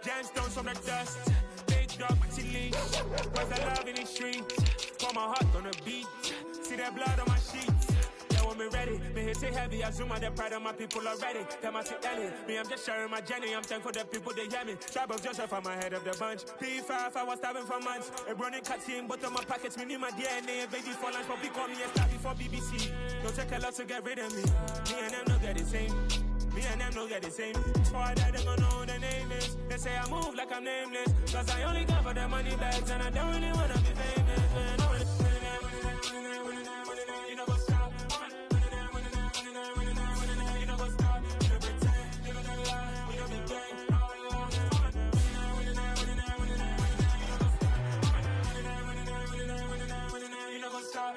Gemstones from the dust. Big dog, chili. Where's the love in the streets? Pour my heart on the beat. See that blood on my sheets. Yeah, when me ready, me hit it heavy. I zoom out the pride of my people already. Tell my Ellie, me I'm just sharing my journey. I'm thankful the people they hear me. Troubles Joseph, I'm ahead of the bunch. P5, I was starving for months. A running cutscene, but on my pockets, me need my DNA. Baby for lunch, but we call me a star before BBC. Don't take a lot to get rid of me. Me and them don't get the same. Me and them don't get the same. Why that they gonna know who the name is? They say I move like I'm nameless. Cause I only come for the money bags and I don't really wanna be famous. Man, you know what's up. You know what's up. You know pretend. You know the lie. You know the gang. You know what's up.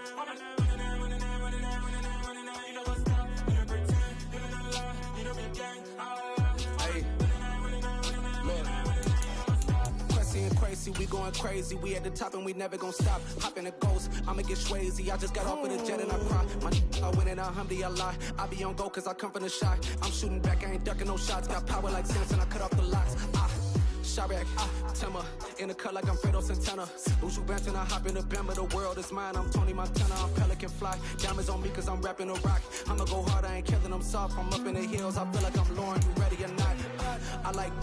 We going crazy, we at the top and we never gonna stop. Hop in a ghost, I'ma get swayzy. I just got off with a jet and I cry. I win in a Humvee, I lie. I be on go cause I come from the shot. I'm shooting back, I ain't ducking no shots. Got power like Samson, I cut off the locks. Chirac, Timmer, in the cut like I'm Fredo Santana. Lose you Benton, I hop in the Bama, the world is mine. I'm Tony Montana, I'm Pelican Fly. Diamonds on me cause I'm rapping a rock. I'ma go hard, I ain't killing them soft. I'm up in the hills, I feel like I'm Lauren, you ready or not? I like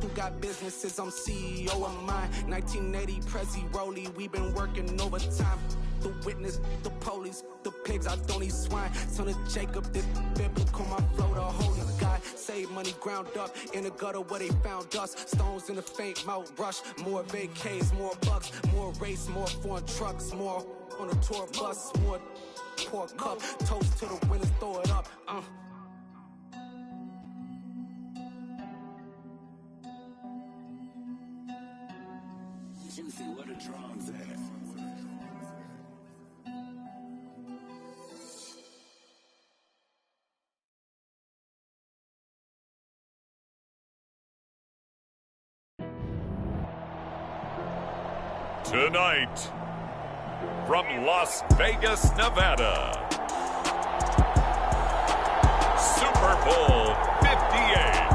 who got businesses, I'm CEO of mine. 1980 Prezi Rolly, we been working overtime. The witness, the police, the pigs, I don't eat swine. Son of Jacob, this biblical, my flow, the holy guy. Save money ground up in the gutter where they found us. Stones in the faint mouth rush. More vacays, more bucks, more race, more foreign trucks, more on a tour bus, more pour cup. Toast to the winners, throw it up. Juicy, what a drums at. Tonight, from Las Vegas, Nevada, Super Bowl 58.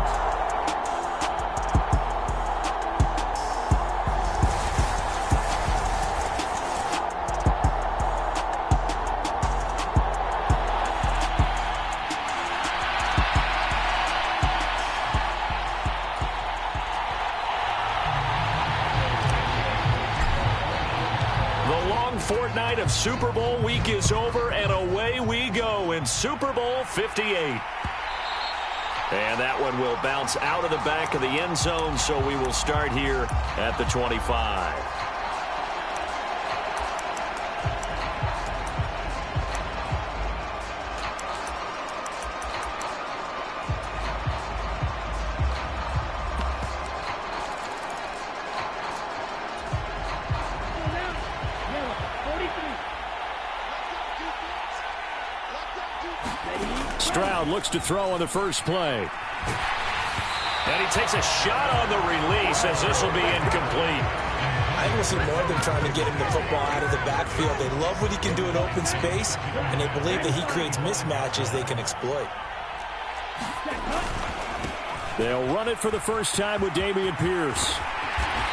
Fortnight of Super Bowl week is over, and away we go in Super Bowl 58. And that one will bounce out of the back of the end zone, so we will start here at the 25. Stroud looks to throw on the first play. And he takes a shot on the release as this will be incomplete. I think we'll see more of them trying to get him the football out of the backfield. They love what he can do in open space, and they believe that he creates mismatches they can exploit. They'll run it for the first time with Dameon Pierce.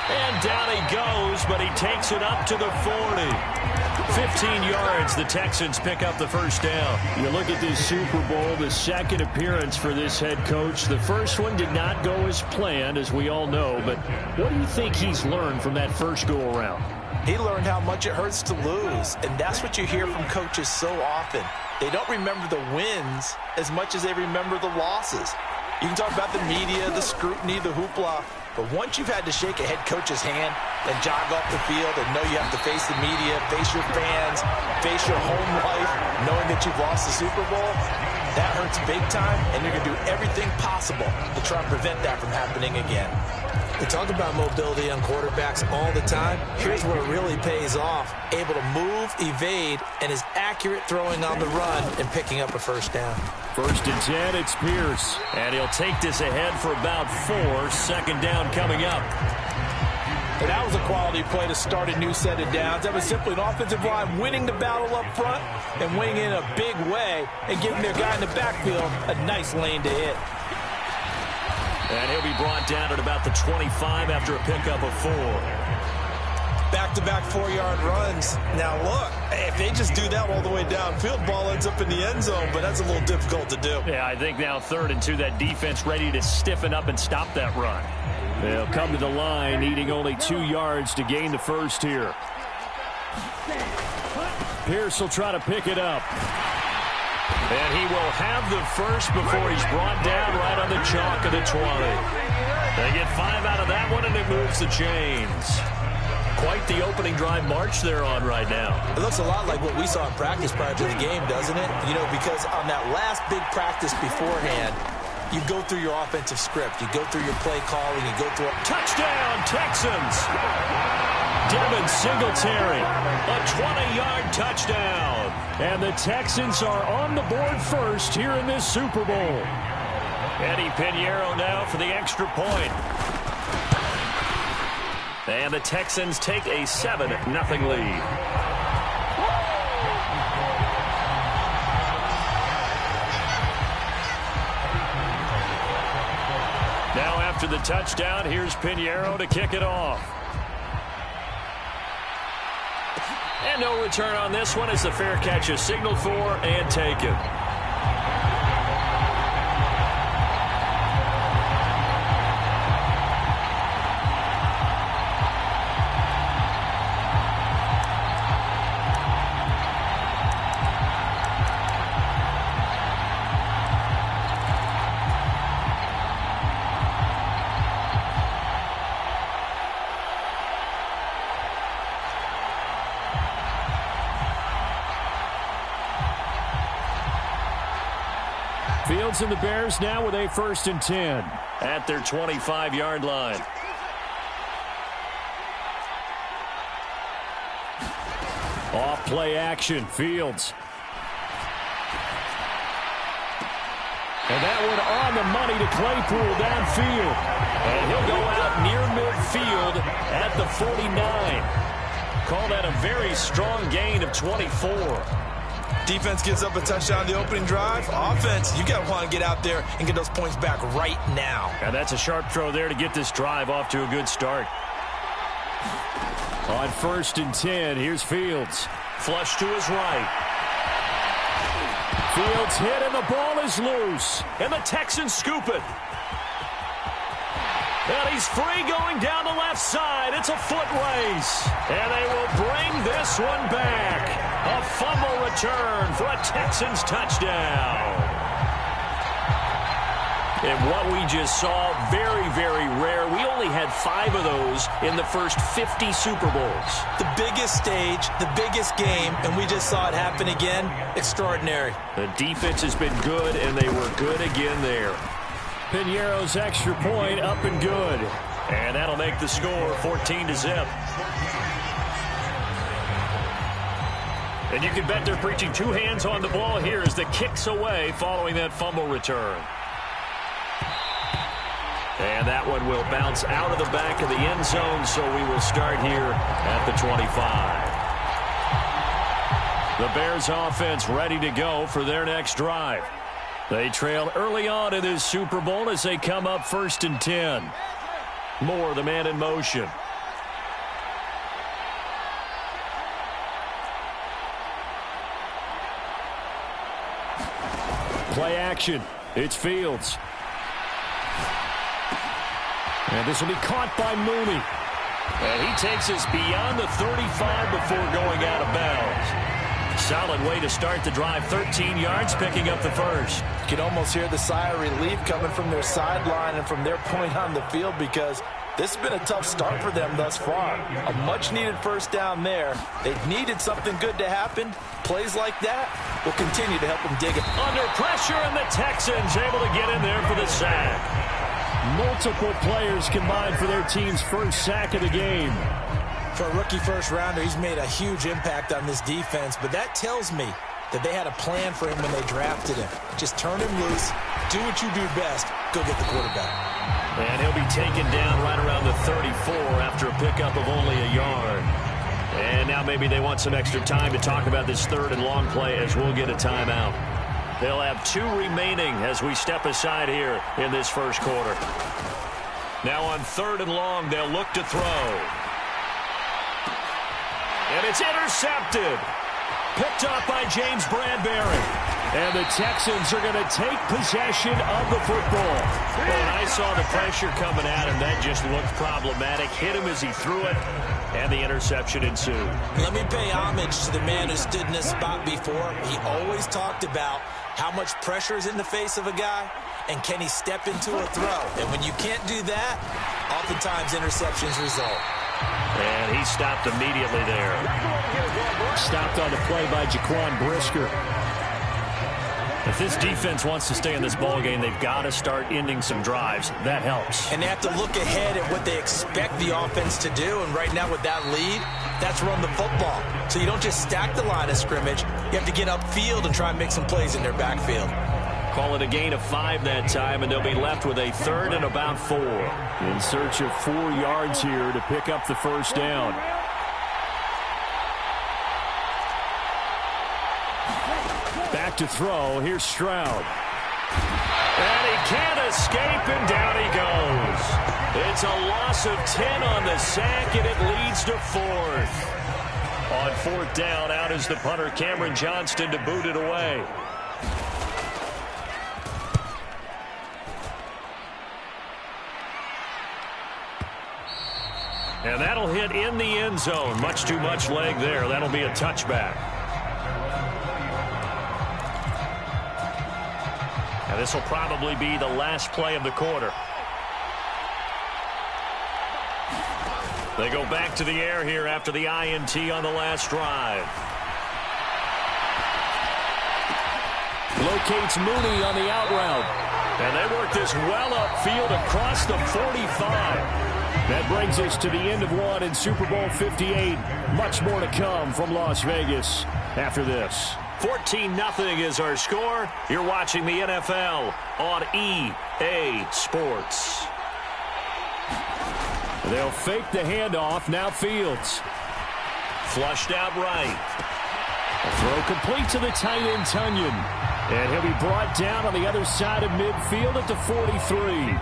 And down he goes, but he takes it up to the 40. 15 yards, the Texans pick up the first down. You look at this Super Bowl, the second appearance for this head coach. The first one did not go as planned, as we all know, but what do you think he's learned from that first go-around? He learned how much it hurts to lose, and that's what you hear from coaches so often. They don't remember the wins as much as they remember the losses. You can talk about the media, the scrutiny, the hoopla, but once you've had to shake a head coach's hand and jog off the field and know you have to face the media, face your fans, face your home life, knowing that you've lost the Super Bowl, that hurts big time, and you're going to do everything possible to try and prevent that from happening again. They talk about mobility on quarterbacks all the time. Here's where it really pays off. Able to move, evade, and is accurate throwing on the run and picking up a first down. 1st and 10, it's Pierce. And he'll take this ahead for about 4. Second down coming up. And that was a quality play to start a new set of downs. That was simply an offensive line winning the battle up front and winning in a big way and giving their guy in the backfield a nice lane to hit. And he'll be brought down at about the 25 after a pickup of 4. Back-to-back 4-yard runs. Now, look, if they just do that all the way downfield, ball ends up in the end zone, but that's a little difficult to do. Yeah, I think now 3rd and 2, that defense ready to stiffen up and stop that run. They'll come to the line, needing only 2 yards to gain the first here. Pierce will try to pick it up. And he will have the first before he's brought down right on the chalk of the 20. They get 5 out of that one, and it moves the chains. Quite the opening drive march they're on right now. It looks a lot like what we saw in practice prior to the game, doesn't it? You know, because on that last big practice beforehand, you go through your offensive script. You go through your play calling. You go through touchdown, Texans. Devin Singletary, a 20-yard touchdown. And the Texans are on the board first here in this Super Bowl. Eddie Pinheiro now for the extra point. And the Texans take a 7-0 lead. Now after the touchdown, here's Pinheiro to kick it off. And no return on this one as the fair catch is signaled for and taken. Fields and the Bears now with a 1st and 10 at their 25-yard line. Off play action, Fields. And that one on the money to Claypool downfield. And he'll go out near midfield at the 49. Call that a very strong gain of 24. Defense gives up a touchdown the opening drive. Offense, you got to want to get out there and get those points back right now. And that's a sharp throw there to get this drive off to a good start. On 1st and 10, here's Fields. Flush to his right. Fields hit and the ball is loose. And the Texans scoop it. And he's free going down the left side. It's a foot race. And they will bring this one back. A fumble return for a Texans touchdown. And what we just saw, very, very rare. We only had 5 of those in the first 50 Super Bowls. The biggest stage, the biggest game, and we just saw it happen again. Extraordinary. The defense has been good, and they were good again there. Pinheiro's extra point up and good. And that'll make the score 14-0. And you can bet they're preaching 2 hands on the ball here as the kick's away following that fumble return. And that one will bounce out of the back of the end zone, so we will start here at the 25. The Bears offense ready to go for their next drive. They trail early on in this Super Bowl as they come up 1st and 10. Moore, the man in motion. Play action. It's Fields. And this will be caught by Mooney. And he takes us beyond the 35 before going out of bounds. Solid way to start the drive. 13 yards, picking up the first. You can almost hear the sigh of relief coming from their sideline and from their point on the field because this has been a tough start for them thus far. A much-needed first down there. They needed something good to happen. Plays like that will continue to help them dig it. Under pressure, and the Texans able to get in there for the sack. Multiple players combined for their team's first sack of the game. For a rookie first-rounder, he's made a huge impact on this defense, but that tells me that they had a plan for him when they drafted him. Just turn him loose, do what you do best, go get the quarterback. And he'll be taken down right around the 34 after a pickup of only a yard. And now maybe they want some extra time to talk about this 3rd and long play as we'll get a timeout. They'll have 2 remaining as we step aside here in this first quarter. Now on 3rd and long, they'll look to throw. And it's intercepted. Picked up by James Bradbury. And the Texans are going to take possession of the football. When I saw the pressure coming at him, that just looked problematic. Hit him as he threw it, and the interception ensued. Let me pay homage to the man who stood in this spot before. He always talked about how much pressure is in the face of a guy, and can he step into a throw. And when you can't do that, oftentimes interceptions result. And he stopped immediately there. Stopped on the play by Jaquan Brisker. If this defense wants to stay in this ballgame, they've got to start ending some drives. That helps. And they have to look ahead at what they expect the offense to do. And right now with that lead, that's run the football. So you don't just stack the line of scrimmage. You have to get upfield and try and make some plays in their backfield. Call it a gain of 5 that time, and they'll be left with a 3rd and about 4. In search of 4 yards here to pick up the first down. Back to throw. Here's Stroud. And he can't escape, and down he goes. It's a loss of 10 on the sack, and it leads to 4th. On 4th down, out is the punter, Cameron Johnston, to boot it away. And that'll hit in the end zone. Much too much leg there. That'll be a touchback. And this will probably be the last play of the quarter. They go back to the air here after the INT on the last drive. Locates Mooney on the out route. And they work this well upfield across the 45. That brings us to the end of 1 in Super Bowl 58. Much more to come from Las Vegas after this. 14-0 is our score. You're watching the NFL on EA Sports. They'll fake the handoff. Now Fields. Flushed out right. A throw complete to the tight end, Tunyon. And he'll be brought down on the other side of midfield at the 43.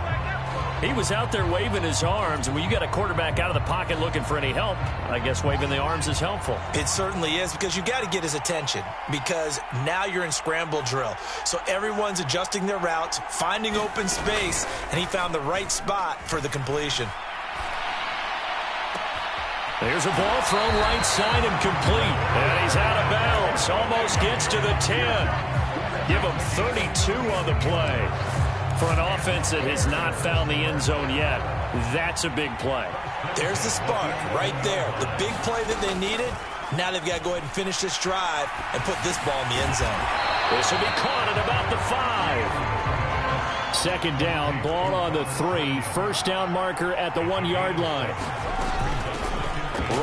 He was out there waving his arms, and when you got a quarterback out of the pocket looking for any help, I guess waving the arms is helpful. It certainly is, because you got to get his attention, because now you're in scramble drill. So everyone's adjusting their routes, finding open space, and he found the right spot for the completion. There's a ball thrown right side and complete. And he's out of bounds. Almost gets to the 10. Give him 32 on the play. For an offense that has not found the end zone yet, that's a big play. There's the spark right there. The big play that they needed. Now they've got to go ahead and finish this drive and put this ball in the end zone. This will be caught at about the 5. 2nd down, ball on the 3. First down marker at the 1-yard line.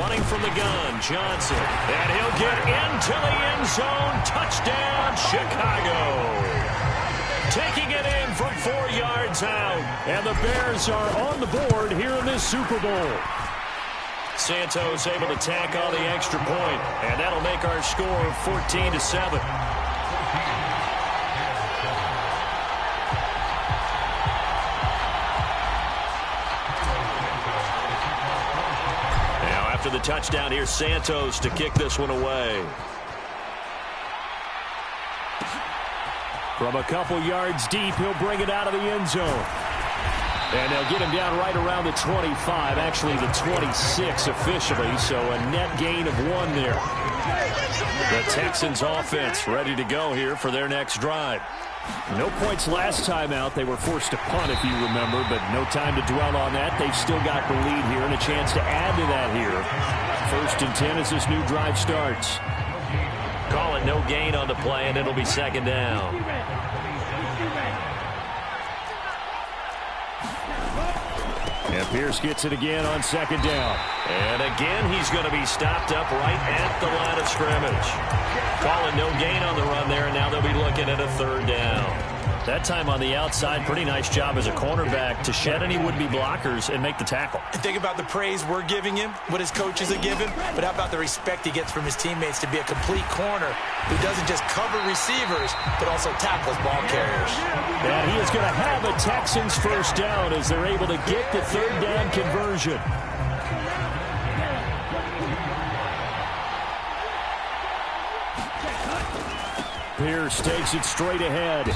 Running from the gun, Johnson. And he'll get into the end zone. Touchdown, Chicago. Taking it in from 4 yards out. And the Bears are on the board here in this Super Bowl. Santos able to tack on the extra point, and that'll make our score 14-7. Now after the touchdown, here's Santos to kick this one away. From a couple yards deep, he'll bring it out of the end zone. And they'll get him down right around the 25, actually the 26 officially, so a net gain of 1 there. The Texans offense ready to go here for their next drive. No points last time out. They were forced to punt, if you remember, but no time to dwell on that. They've still got the lead here and a chance to add to that here. 1st and 10 as this new drive starts. Call it no gain on the play, and it'll be 2nd down. And Pierce gets it again on 2nd down. And again, he's going to be stopped up right at the line of scrimmage. Calling no gain on the run there, and now they'll be looking at a 3rd down. That time on the outside, pretty nice job as a cornerback to shed any would-be blockers and make the tackle. And think about the praise we're giving him, what his coaches are giving, but how about the respect he gets from his teammates to be a complete corner who doesn't just cover receivers, but also tackles ball carriers. And he is going to have a Texans first down as they're able to get the third down conversion. Pierce takes it straight ahead.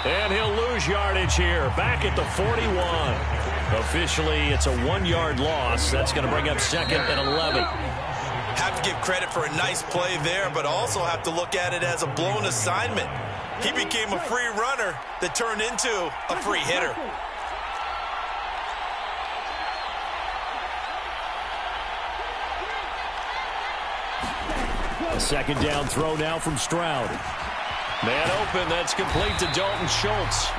And he'll lose yardage here. Back at the 41. Officially, it's a 1-yard loss. That's going to bring up 2nd and 11. Have to give credit for a nice play there, but also have to look at it as a blown assignment. He became a free runner that turned into a free hitter. A second down throw now from Stroud. Man open, that's complete to Dalton Schultz.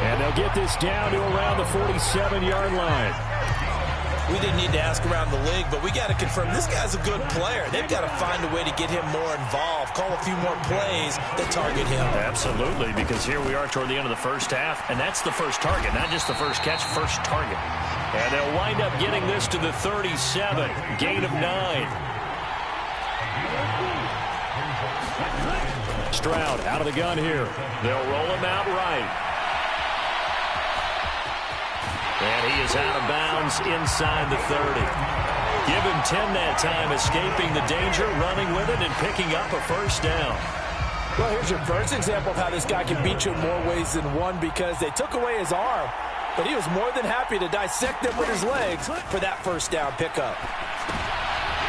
And they'll get this down to around the 47-yard line. We didn't need to ask around the league, but we got to confirm this guy's a good player. They've got to find a way to get him more involved, call a few more plays that target him. Absolutely, because here we are toward the end of the first half, and that's the first target, not just the first catch, first target. And they'll wind up getting this to the 37, gain of 9. Stroud out of the gun here. They'll roll him out right. And he is out of bounds inside the 30. Give him 10 that time, escaping the danger, running with it, and picking up a first down. Well, here's your first example of how this guy can beat you in more ways than one, because they took away his arm, but he was more than happy to dissect them with his legs for that first down pickup.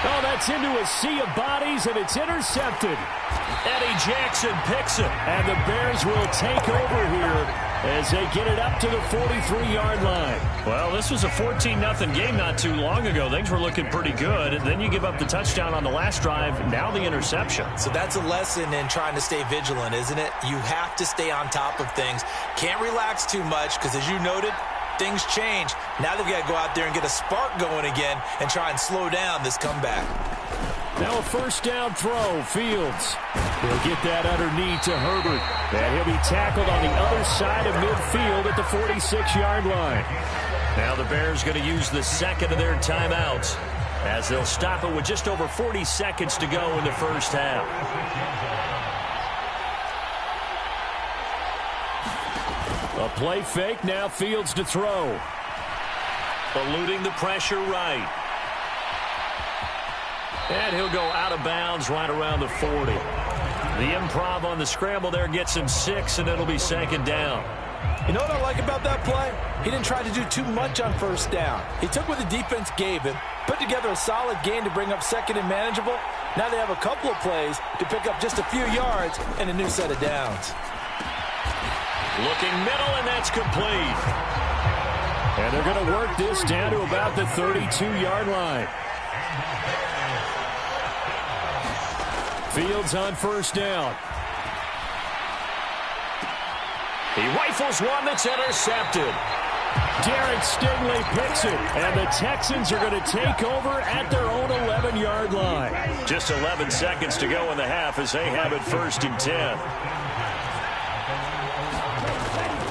Oh, that's into a sea of bodies, and it's intercepted. Eddie Jackson picks it. And the Bears will take over here as they get it up to the 43-yard line. Well, this was a 14-0 game not too long ago. Things were looking pretty good. And then you give up the touchdown on the last drive, now the interception. So that's a lesson in trying to stay vigilant, isn't it? You have to stay on top of things. Can't relax too much because, as you noted, things change. Now they've got to go out there and get a spark going again and try and slow down this comeback. Now a first down throw. Fields. He'll get that underneath to Herbert. And he'll be tackled on the other side of midfield at the 46-yard line. Now the Bears going to use the second of their timeouts as they'll stop it with just over 40 seconds to go in the first half. A play fake, now Fields to throw. Eluding the pressure right. And he'll go out of bounds right around the 40. The improv on the scramble there gets him 6, and it'll be second down. You know what I like about that play? He didn't try to do too much on first down. He took what the defense gave him, put together a solid gain to bring up second and manageable. Now they have a couple of plays to pick up just a few yards and a new set of downs. Looking middle, and that's complete. And they're going to work this down to about the 32-yard line. Fields on first down. He rifles one that's intercepted. Derek Stingley picks it, and the Texans are going to take over at their own 11-yard line. Just 11 seconds to go in the half as they have it 1st and 10.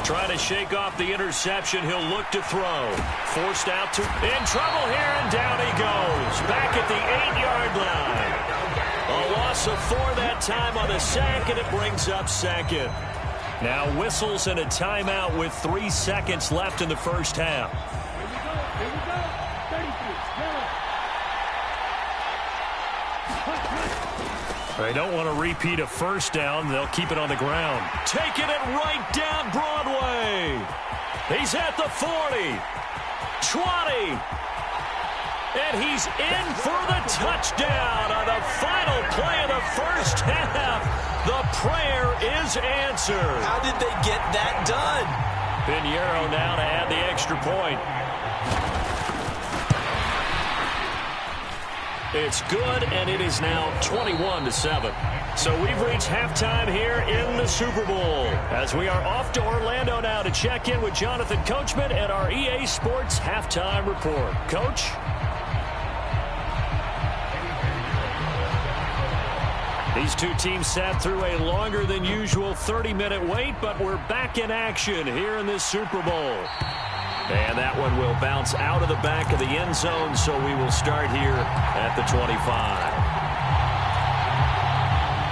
Trying to shake off the interception. He'll look to throw. Forced out to in trouble here, and down he goes. Back at the 8-yard line. A loss of 4 that time on the sack, and it brings up second. Now whistles and a timeout with 3 seconds left in the first half. They don't want to repeat a first down. They'll keep it on the ground. Taking it right down Broadway. He's at the 40. 20. And he's in for the touchdown on the final play of the first half. The prayer is answered. How did they get that done? Pinheiro now to add the extra point. It's good, and it is now 21-7. So we've reached halftime here in the Super Bowl as we are off to Orlando now to check in with Jonathan Coachman at our EA Sports Halftime Report. Coach? These two teams sat through a longer than usual 30-minute wait, but we're back in action here in this Super Bowl. And that one will bounce out of the back of the end zone, so we will start here at the 25.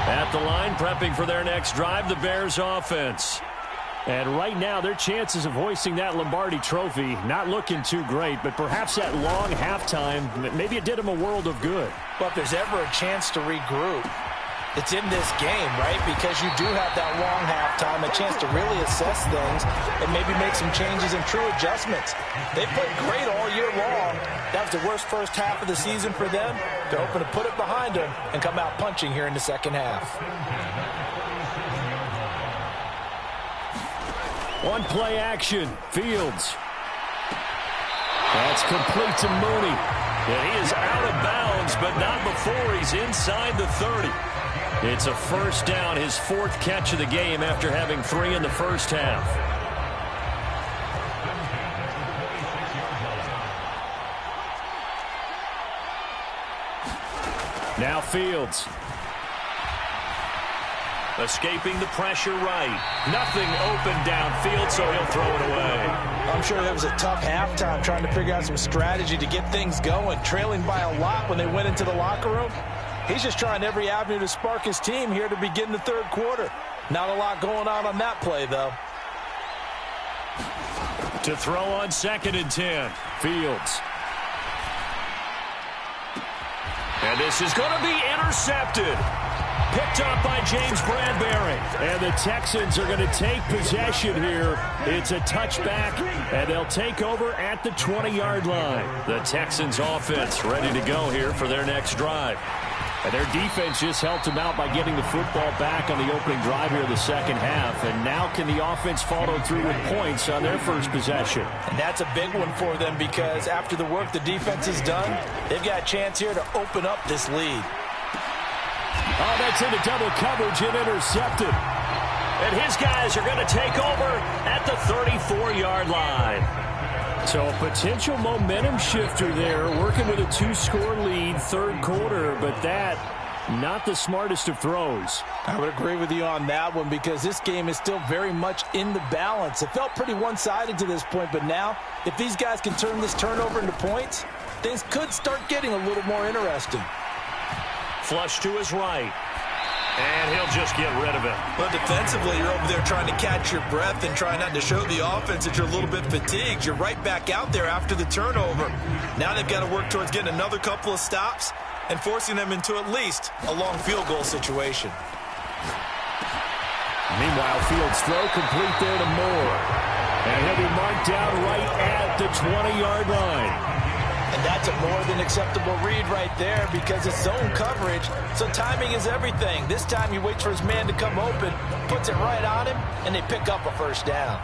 At the line, prepping for their next drive, the Bears offense. And right now, their chances of hoisting that Lombardi trophy, not looking too great, but perhaps that long halftime, maybe it did them a world of good. Well, if there's ever a chance to regroup, it's in this game, right? Because you do have that long halftime, a chance to really assess things and maybe make some changes and true adjustments. They played great all year long. That was the worst first half of the season for them. They're hoping to put it behind them and come out punching here in the second half. One play action, Fields. That's complete to Mooney. And he is out of bounds, but not before he's inside the 30. It's a first down, his fourth catch of the game after having 3 in the first half. Now Fields. Escaping the pressure right. Nothing open downfield, so he'll throw it away. I'm sure that was a tough halftime trying to figure out some strategy to get things going, trailing by a lot when they went into the locker room. He's just trying every avenue to spark his team here to begin the third quarter. Not a lot going on that play, though. To throw on 2nd and 10, Fields. And this is going to be intercepted. Picked up by James Bradbury. And the Texans are going to take possession here. It's a touchback, and they'll take over at the 20-yard line. The Texans offense ready to go here for their next drive. And their defense just helped them out by getting the football back on the opening drive here in the second half. And now can the offense follow through with points on their first possession? And that's a big one for them because after the work the defense has done, they've got a chance here to open up this lead. Oh, that's into double coverage and intercepted. And his guys are going to take over at the 34-yard line. So a potential momentum shifter there, working with a 2-score lead, third quarter, but that, not the smartest of throws. I would agree with you on that one because this game is still very much in the balance. It felt pretty one-sided to this point, but now, if these guys can turn this turnover into points, things could start getting a little more interesting. Flush to his right. And he'll just get rid of it. But defensively, you're over there trying to catch your breath and trying not to show the offense that you're a little bit fatigued. You're right back out there after the turnover. Now they've got to work towards getting another couple of stops and forcing them into at least a long field goal situation. Meanwhile, Fields' throw complete there to Moore. And he'll be marked down right at the 20-yard line. And that's a more than acceptable read right there because it's zone coverage, so timing is everything. This time he waits for his man to come open, puts it right on him, and they pick up a first down.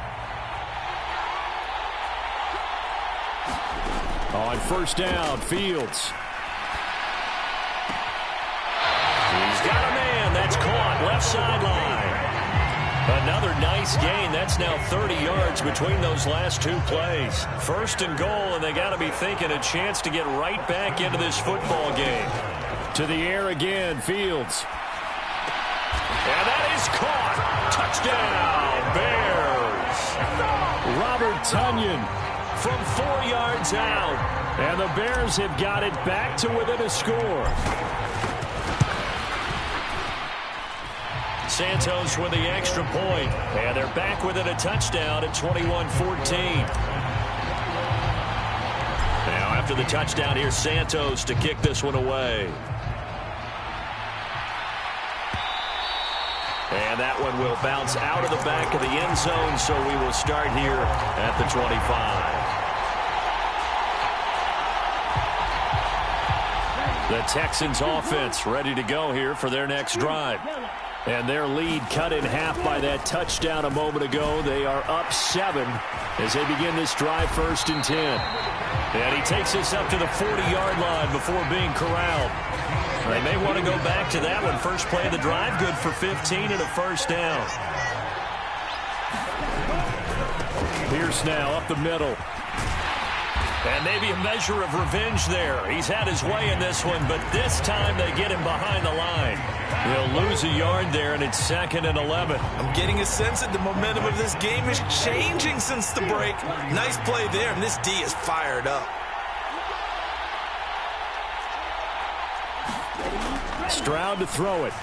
On first down, Fields. He's got a man. That's caught. Left sideline. Another nice gain. That's now 30 yards between those last two plays. First and goal, and they got to be thinking a chance to get right back into this football game. To the air again, Fields. And that is caught. Touchdown, Bears. Robert Tonyan from 4 yards out. And the Bears have got it back to within a score. Santos with the extra point. And they're back within a touchdown at 21-14. Now after the touchdown, here's Santos to kick this one away. And that one will bounce out of the back of the end zone, so we will start here at the 25. The Texans offense ready to go here for their next drive. And their lead cut in half by that touchdown a moment ago. They are up 7 as they begin this drive, 1st and 10. And he takes us up to the 40-yard line before being corralled. They may want to go back to that one. First play of the drive, good for 15 and a first down. Pierce now up the middle. And maybe a measure of revenge there. He's had his way in this one, but this time they get him behind the line. He'll lose a yard there, and it's 2nd and 11. I'm getting a sense that the momentum of this game is changing since the break. Nice play there, and this D is fired up. Stroud to throw it.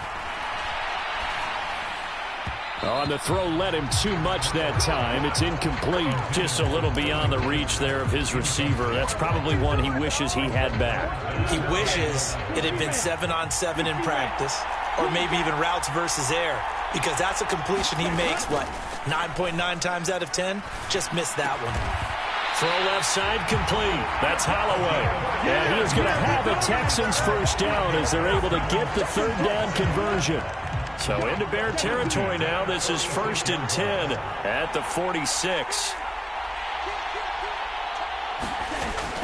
On the throw, led him too much that time. It's incomplete. Just a little beyond the reach there of his receiver. That's probably one he wishes he had back. He wishes it had been 7-on-7 in practice, or maybe even routes versus air, because that's a completion he makes, 9.9 times out of 10? Just missed that one. Throw left side complete. That's Holloway. And he is going to have a Texans first down as they're able to get the 3rd down conversion. So into Bear territory now. This is 1st and 10 at the 46.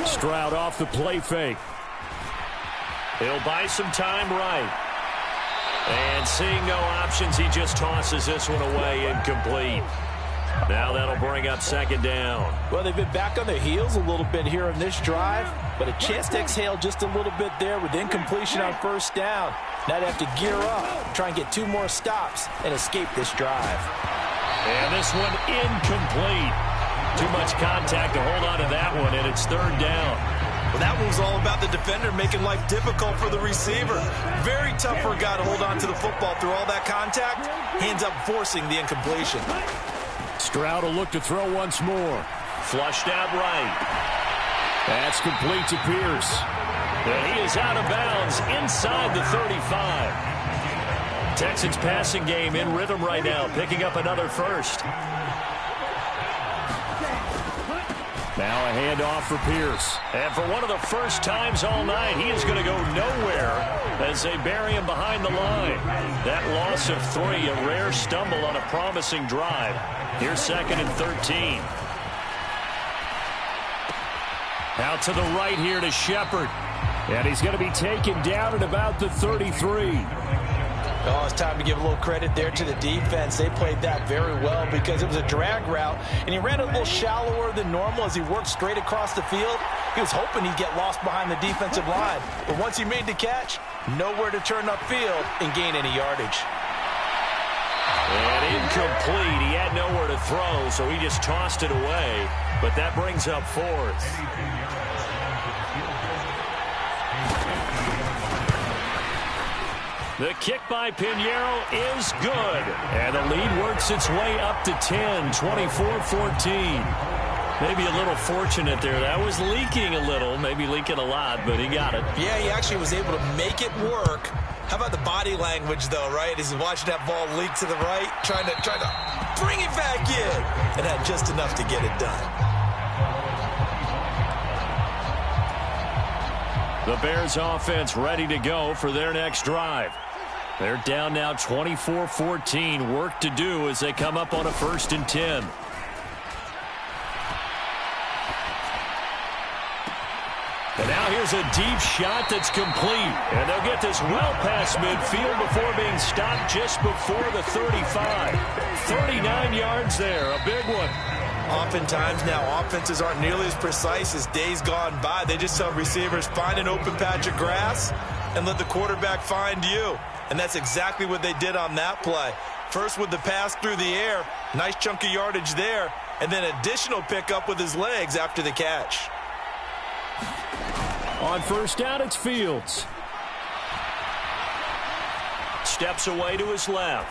Stroud off the play fake. He'll buy some time right. And seeing no options, he just tosses this one away, incomplete. Now that'll bring up 2nd down. Well, they've been back on their heels a little bit here in this drive, but a chance to exhale just a little bit there with incompletion on 1st down. Now they have to gear up, try and get 2 more stops, and escape this drive. And this one incomplete. Too much contact to hold on to that one, and it's 3rd down. Well, that one was all about the defender making life difficult for the receiver. Very tough for a guy to hold on to the football through all that contact. He ends up forcing the incompletion. Stroud will look to throw once more. Flushed out right. That's complete to Pierce. And he is out of bounds inside the 35. Texans passing game in rhythm right now, picking up another first. Now a handoff for Pierce. And for one of the first times all night, he is going to go nowhere as they bury him behind the line. That loss of 3, a rare stumble on a promising drive. Here's 2nd and 13. Out to the right here to Shepard. And he's going to be taken down at about the 33. Oh, it's time to give a little credit there to the defense. They played that very well because it was a drag route, and he ran a little shallower than normal as he worked straight across the field. He was hoping he'd get lost behind the defensive line, but once he made the catch, nowhere to turn upfield and gain any yardage. And incomplete. He had nowhere to throw, so he just tossed it away, but that brings up 4th. The kick by Pinheiro is good. And the lead works its way up to 10, 24-14. Maybe a little fortunate there. That was leaking a little, maybe leaking a lot, but he got it. Yeah, he actually was able to make it work. How about the body language, though, right? As he's watching that ball leak to the right, trying to bring it back in. And had just enough to get it done. The Bears offense ready to go for their next drive. They're down now 24-14. Work to do as they come up on a 1st and 10. And now here's a deep shot that's complete. And they'll get this well past midfield before being stopped just before the 35. 39 yards there, a big one. Oftentimes now offenses aren't nearly as precise as days gone by. They just tell receivers, find an open patch of grass and let the quarterback find you. And that's exactly what they did on that play. First with the pass through the air, nice chunk of yardage there, and then additional pickup with his legs after the catch. On 1st down, it's Fields. Steps away to his left.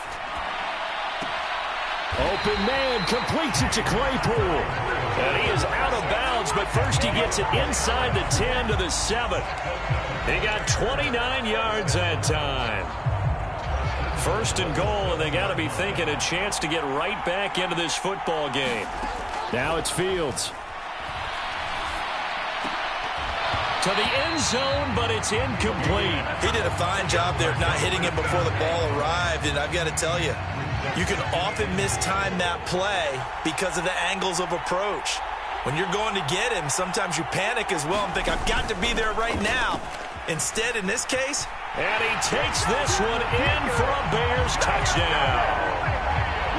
Open man, completes it to Claypool. And he is out of bounds, but first he gets it inside the 10 to the 7. He got 29 yards that time. 1st and goal, and they got to be thinking a chance to get right back into this football game. Now it's Fields. To the end zone, but it's incomplete. He did a fine job there of not hitting him before the ball arrived, and I've got to tell you, you can often mistime that play because of the angles of approach. When you're going to get him, sometimes you panic as well and think, I've got to be there right now. Instead, in this case, and he takes this one in for a Bears touchdown.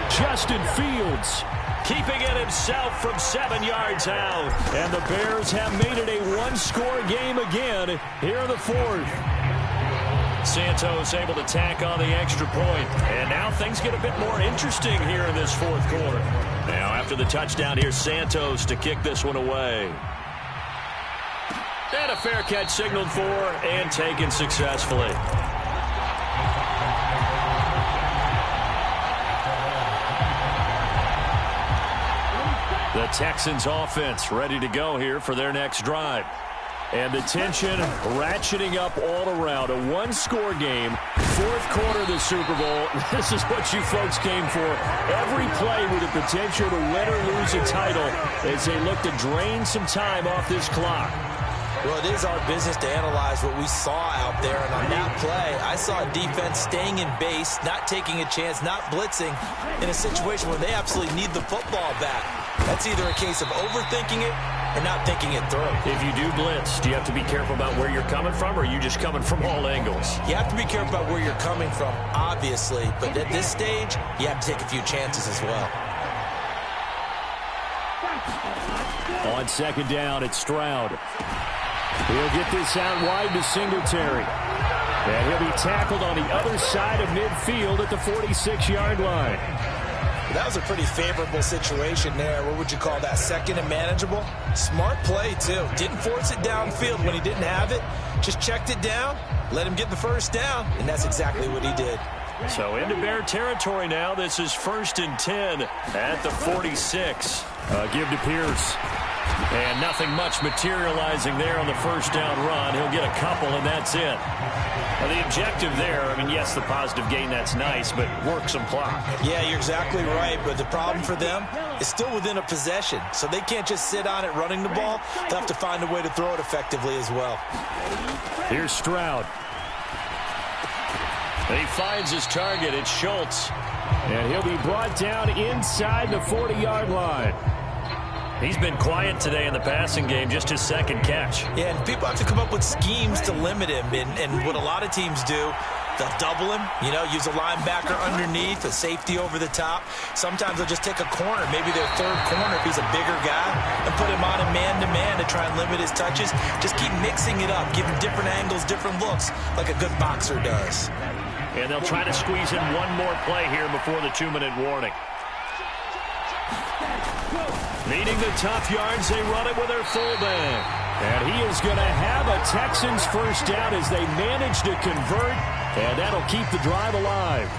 Justin Fields keeping it himself from 7 yards out. And the Bears have made it a one-score game again here in the fourth. Santos able to tack on the extra point. And now things get a bit more interesting here in this fourth quarter. Now after the touchdown, here's Santos to kick this one away. And a fair catch signaled for and taken successfully. The Texans offense ready to go here for their next drive. And the tension ratcheting up all around. A one-score game, fourth quarter of the Super Bowl. This is what you folks came for. Every play with the potential to win or lose a title as they look to drain some time off this clock. Well, it is our business to analyze what we saw out there. And on that play, I saw a defense staying in base, not taking a chance, not blitzing in a situation where they absolutely need the football back. That's either a case of overthinking it or not thinking it through. If you do blitz, do you have to be careful about where you're coming from, or are you just coming from all angles? You have to be careful about where you're coming from, obviously. But at this stage, you have to take a few chances as well. On second down, it's Stroud. He'll get this out wide to Singletary. And he'll be tackled on the other side of midfield at the 46-yard line. That was a pretty favorable situation there. What would you call that? Second and manageable? Smart play, too. Didn't force it downfield when he didn't have it. Just checked it down, let him get the first down, and that's exactly what he did. So into Bear territory now. This is 1st and 10 at the 46. Give to Pierce. And nothing much materializing there on the first down run. He'll get a couple, and that's it. Well, the objective there, I mean, yes, the positive gain, that's nice, but work some clock. Yeah, you're exactly right, but the problem for them is still within a possession, so they can't just sit on it running the ball. They'll have to find a way to throw it effectively as well. Here's Stroud. And he finds his target. It's Schultz. And he'll be brought down inside the 40-yard line. He's been quiet today in the passing game, just his second catch. Yeah, and people have to come up with schemes to limit him. And what a lot of teams do, they'll double him, use a linebacker underneath, a safety over the top. Sometimes they'll just take a corner, maybe their third corner if he's a bigger guy, and put him on a man-to-man to try and limit his touches. Just keep mixing it up, give him different angles, different looks, like a good boxer does. And they'll try to squeeze in one more play here before the 2-minute warning. Needing the tough yards, they run it with their fullback. And he is going to have a Texans first down as they manage to convert, and that'll keep the drive alive.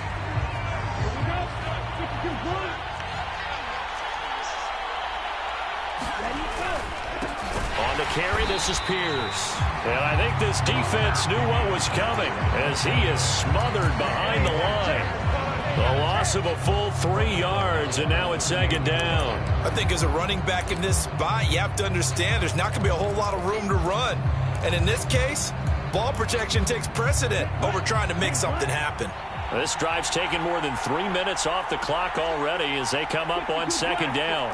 On the carry, this is Pierce. And I think this defense knew what was coming as he is smothered behind the line. The loss of a full 3 yards, and now it's second down. I think as a running back in this spot, you have to understand there's not going to be a whole lot of room to run. And in this case, ball protection takes precedent over trying to make something happen. This drive's taken more than 3 minutes off the clock already as they come up on second down.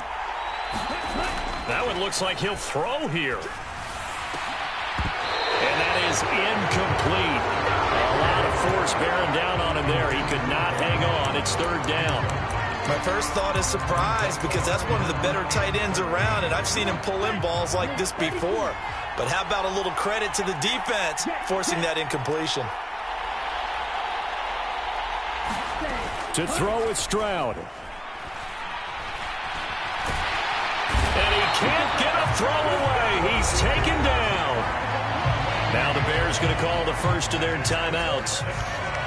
That one looks like he'll throw here. And that is incomplete. A lot of force bearing down on him there. He could not hang on. It's third down. My first thought is surprise because that's one of the better tight ends around, and I've seen him pull in balls like this before. But how about a little credit to the defense forcing that incompletion? To throw with Stroud. And he can't get a throw away. He's taken down. Now the Bears going to call the first of their timeouts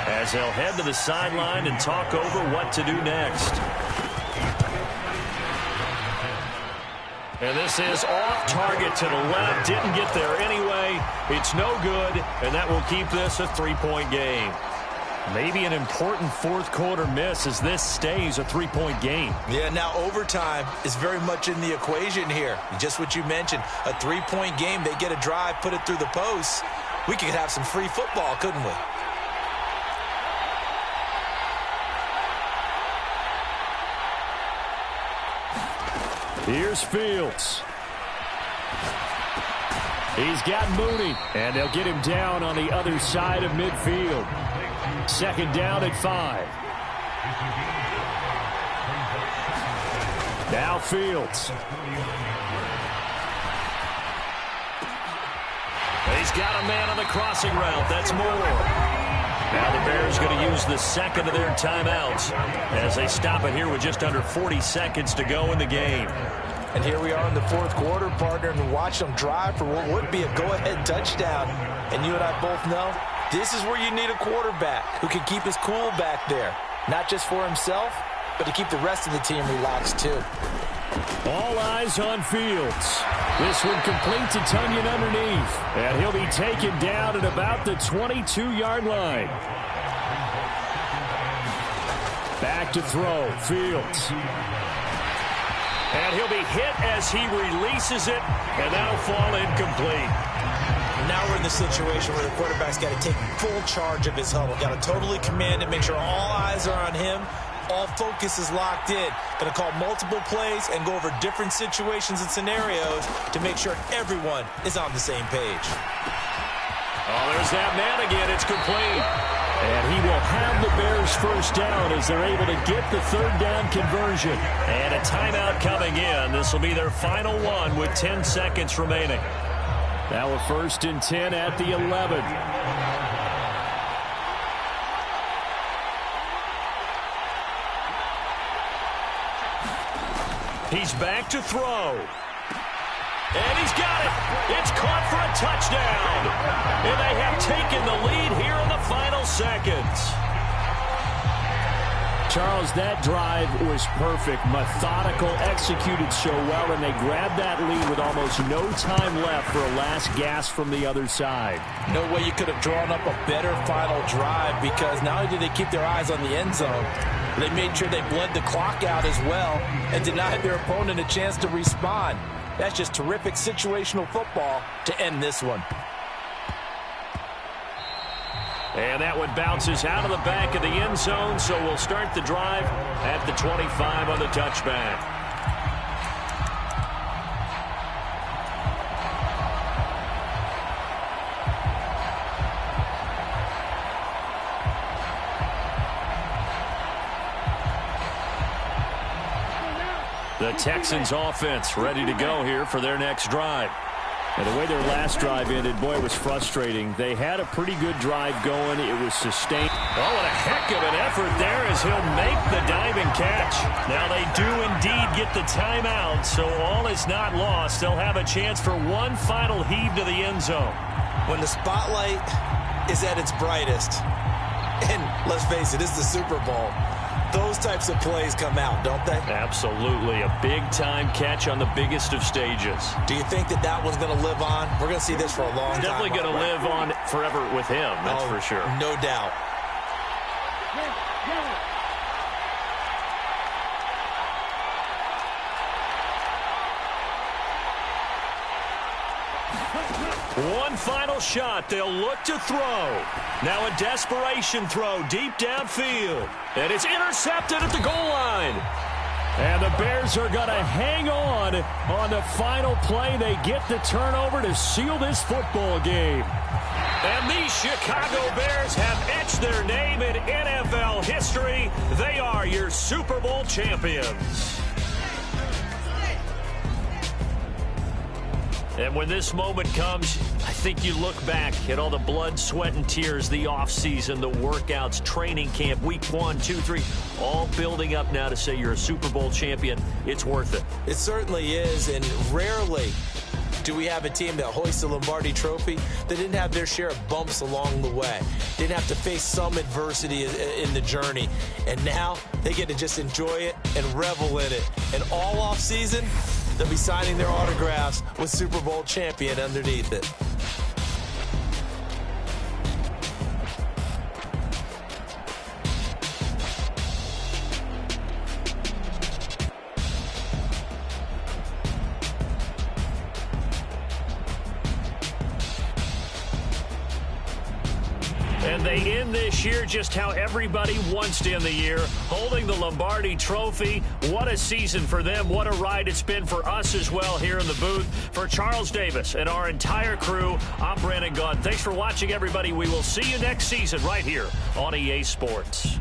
as they'll head to the sideline and talk over what to do next. And this is off target to the left. Didn't get there anyway. It's no good, and that will keep this a 3-point game. Maybe an important fourth quarter miss as this stays a 3-point game. Yeah, now overtime is very much in the equation here. Just what you mentioned, a 3-point game. They get a drive, put it through the posts. We could have some free football, couldn't we? Here's Fields. He's got Mooney, and they'll get him down on the other side of midfield. Second down at 5. Now Fields. He's got a man on the crossing route. That's Moore. Now the Bears going to use the second of their timeouts as they stop it here with just under 40 seconds to go in the game. And here we are in the fourth quarter, partner, and watch them drive for what would be a go-ahead touchdown. And you and I both know this is where you need a quarterback who can keep his cool back there. Not just for himself, but to keep the rest of the team relaxed too. All eyes on Fields. This one complete to Tunyon underneath. And he'll be taken down at about the 22-yard line. Back to throw. Fields. And he'll be hit as he releases it, and that'll fall incomplete. Now we're in the situation where the quarterback's got to take full charge of his huddle. Got to totally command it, make sure all eyes are on him. All focus is locked in. Going to call multiple plays and go over different situations and scenarios to make sure everyone is on the same page. Oh, there's that man again. It's complete. And he will have the Bears first down as they're able to get the third down conversion. And a timeout coming in. This will be their final one with 10 seconds remaining. Now a 1st and 10 at the 11. He's back to throw. And he's got it. It's caught for a touchdown. And they have taken the lead here in the final seconds. Charles, that drive was perfect. Methodical, executed so well, and they grabbed that lead with almost no time left for a last gasp from the other side. No way you could have drawn up a better final drive, because not only did they keep their eyes on the end zone, they made sure they bled the clock out as well and denied their opponent a chance to respond. That's just terrific situational football to end this one. And that one bounces out of the back of the end zone, so we'll start the drive at the 25 on the touchback. The Texans offense ready to go here for their next drive. And the way their last drive ended, boy, it was frustrating. They had a pretty good drive going. It was sustained. Oh, what a heck of an effort there as he'll make the diving catch. Now they do indeed get the timeout, so all is not lost. They'll have a chance for one final heave to the end zone. When the spotlight is at its brightest, and let's face it, it's the Super Bowl, those types of plays come out, don't they? Absolutely. A big-time catch on the biggest of stages. Do you think that that one's going to live on? We're going to see this for a long time. Definitely going to live on forever with him, that's for sure. No doubt. One final shot. They'll look to throw. Now a desperation throw deep downfield. And it's intercepted at the goal line. And the Bears are going to hang on the final play. They get the turnover to seal this football game. And these Chicago Bears have etched their name in NFL history. They are your Super Bowl champions. And when this moment comes, I think you look back at all the blood, sweat, and tears, the offseason, the workouts, training camp, week 1, 2, 3, all building up now to say you're a Super Bowl champion. It's worth it. It certainly is, and rarely do we have a team that hoists the Lombardi Trophy that didn't have their share of bumps along the way, didn't have to face some adversity in the journey, and now they get to just enjoy it and revel in it. And all offseason, they'll be signing their autographs with Super Bowl champion underneath it. And they end this year just how everybody wants to end the year, holding the Lombardi Trophy. What a season for them. What a ride it's been for us as well here in the booth. For Charles Davis and our entire crew, I'm Brandon Gaudin. Thanks for watching, everybody. We will see you next season right here on EA Sports.